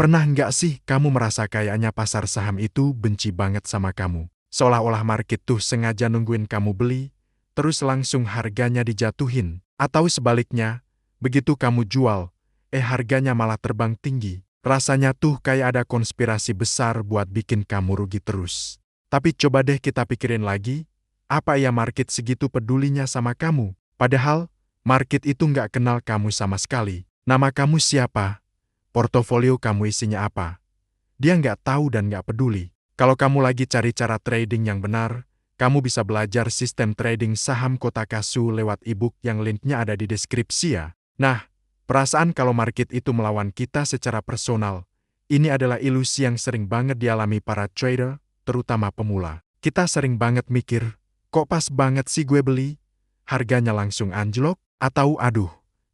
Pernah nggak sih kamu merasa kayaknya pasar saham itu benci banget sama kamu? Seolah-olah market tuh sengaja nungguin kamu beli, terus langsung harganya dijatuhin. Atau sebaliknya, begitu kamu jual, harganya malah terbang tinggi. Rasanya tuh kayak ada konspirasi besar buat bikin kamu rugi terus. Tapi coba deh kita pikirin lagi, apa ya market segitu pedulinya sama kamu? Padahal, market itu nggak kenal kamu sama sekali. Nama kamu siapa? Portofolio kamu isinya apa? Dia nggak tahu dan nggak peduli. Kalau kamu lagi cari cara trading yang benar, kamu bisa belajar sistem trading saham Kotakasu lewat ebook yang linknya ada di deskripsi ya. Nah, perasaan kalau market itu melawan kita secara personal, ini adalah ilusi yang sering banget dialami para trader, terutama pemula. Kita sering banget mikir, kok pas banget sih gue beli? Harganya langsung anjlok? Atau aduh,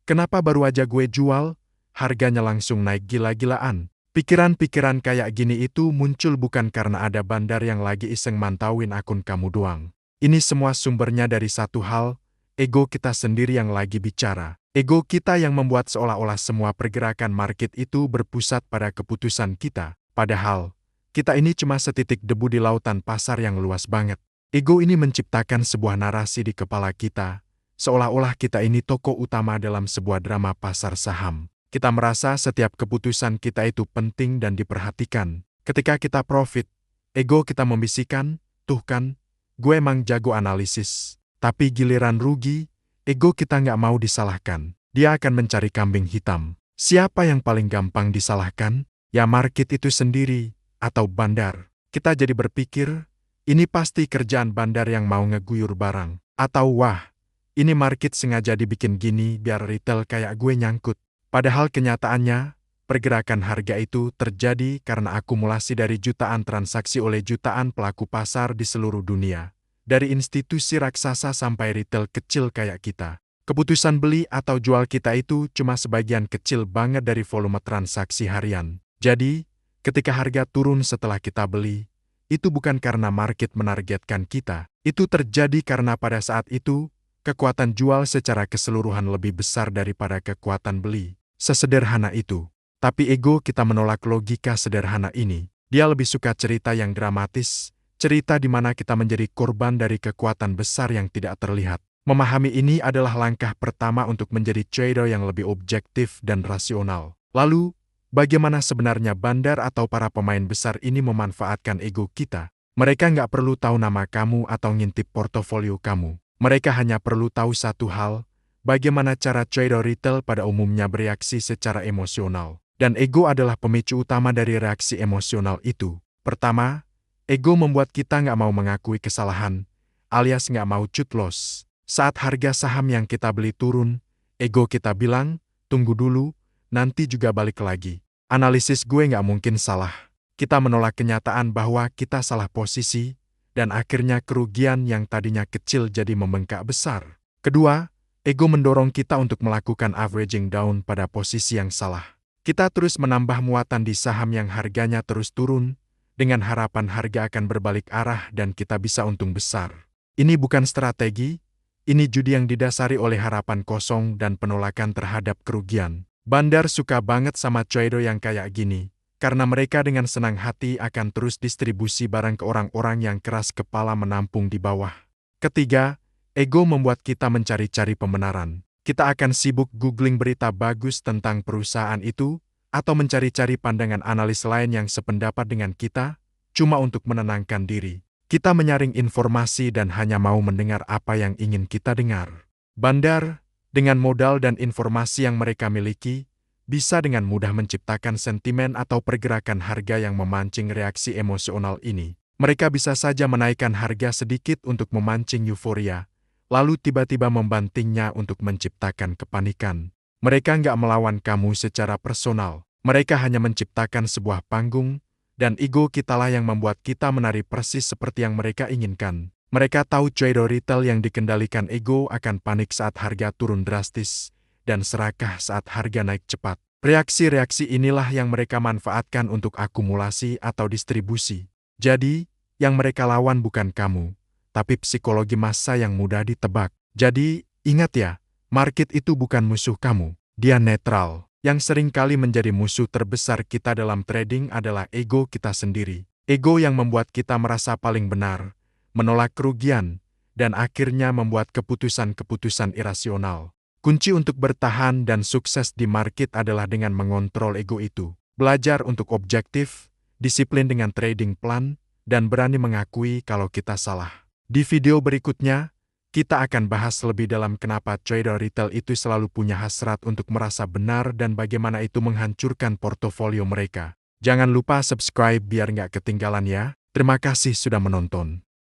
kenapa baru aja gue jual? Harganya langsung naik gila-gilaan. Pikiran-pikiran kayak gini itu muncul bukan karena ada bandar yang lagi iseng mantauin akun kamu doang. Ini semua sumbernya dari satu hal, ego kita sendiri yang lagi bicara. Ego kita yang membuat seolah-olah semua pergerakan market itu berpusat pada keputusan kita. Padahal, kita ini cuma setitik debu di lautan pasar yang luas banget. Ego ini menciptakan sebuah narasi di kepala kita, seolah-olah kita ini tokoh utama dalam sebuah drama pasar saham. Kita merasa setiap keputusan kita itu penting dan diperhatikan. Ketika kita profit, ego kita membisikkan, tuh kan, gue emang jago analisis. Tapi giliran rugi, ego kita nggak mau disalahkan. Dia akan mencari kambing hitam. Siapa yang paling gampang disalahkan? Ya market itu sendiri, atau bandar. Kita jadi berpikir, ini pasti kerjaan bandar yang mau ngeguyur barang. Atau wah, ini market sengaja dibikin gini biar retail kayak gue nyangkut. Padahal kenyataannya, pergerakan harga itu terjadi karena akumulasi dari jutaan transaksi oleh jutaan pelaku pasar di seluruh dunia. Dari institusi raksasa sampai retail kecil kayak kita. Keputusan beli atau jual kita itu cuma sebagian kecil banget dari volume transaksi harian. Jadi, ketika harga turun setelah kita beli, itu bukan karena market menargetkan kita. Itu terjadi karena pada saat itu, kekuatan jual secara keseluruhan lebih besar daripada kekuatan beli. Sesederhana itu. Tapi ego kita menolak logika sederhana ini. Dia lebih suka cerita yang dramatis, cerita di mana kita menjadi korban dari kekuatan besar yang tidak terlihat. Memahami ini adalah langkah pertama untuk menjadi trader yang lebih objektif dan rasional. Lalu, bagaimana sebenarnya bandar atau para pemain besar ini memanfaatkan ego kita? Mereka nggak perlu tahu nama kamu atau ngintip portofolio kamu. Mereka hanya perlu tahu satu hal, bagaimana cara trader retail pada umumnya bereaksi secara emosional. Dan ego adalah pemicu utama dari reaksi emosional itu. Pertama, ego membuat kita nggak mau mengakui kesalahan, alias nggak mau cut loss. Saat harga saham yang kita beli turun, ego kita bilang, tunggu dulu, nanti juga balik lagi. Analisis gue nggak mungkin salah. Kita menolak kenyataan bahwa kita salah posisi, dan akhirnya kerugian yang tadinya kecil jadi membengkak besar. Kedua, ego mendorong kita untuk melakukan averaging down pada posisi yang salah. Kita terus menambah muatan di saham yang harganya terus turun, dengan harapan harga akan berbalik arah dan kita bisa untung besar. Ini bukan strategi, ini judi yang didasari oleh harapan kosong dan penolakan terhadap kerugian. Bandar suka banget sama trader yang kayak gini, karena mereka dengan senang hati akan terus distribusi barang ke orang-orang yang keras kepala menampung di bawah. Ketiga, ego membuat kita mencari-cari pembenaran. Kita akan sibuk googling berita bagus tentang perusahaan itu, atau mencari-cari pandangan analis lain yang sependapat dengan kita, cuma untuk menenangkan diri. Kita menyaring informasi dan hanya mau mendengar apa yang ingin kita dengar. Bandar, dengan modal dan informasi yang mereka miliki, bisa dengan mudah menciptakan sentimen atau pergerakan harga yang memancing reaksi emosional ini. Mereka bisa saja menaikkan harga sedikit untuk memancing euforia, lalu tiba-tiba membantingnya untuk menciptakan kepanikan. Mereka nggak melawan kamu secara personal. Mereka hanya menciptakan sebuah panggung, dan ego kitalah yang membuat kita menari persis seperti yang mereka inginkan. Mereka tahu trader retail yang dikendalikan ego akan panik saat harga turun drastis, dan serakah saat harga naik cepat. Reaksi-reaksi inilah yang mereka manfaatkan untuk akumulasi atau distribusi. Jadi, yang mereka lawan bukan kamu, tapi psikologi massa yang mudah ditebak. Jadi, ingat ya, market itu bukan musuh kamu, dia netral. Yang sering kali menjadi musuh terbesar kita dalam trading adalah ego kita sendiri. Ego yang membuat kita merasa paling benar, menolak kerugian, dan akhirnya membuat keputusan-keputusan irasional. Kunci untuk bertahan dan sukses di market adalah dengan mengontrol ego itu. Belajar untuk objektif, disiplin dengan trading plan, dan berani mengakui kalau kita salah. Di video berikutnya, kita akan bahas lebih dalam kenapa trader retail itu selalu punya hasrat untuk merasa benar dan bagaimana itu menghancurkan portofolio mereka. Jangan lupa subscribe biar nggak ketinggalan ya. Terima kasih sudah menonton.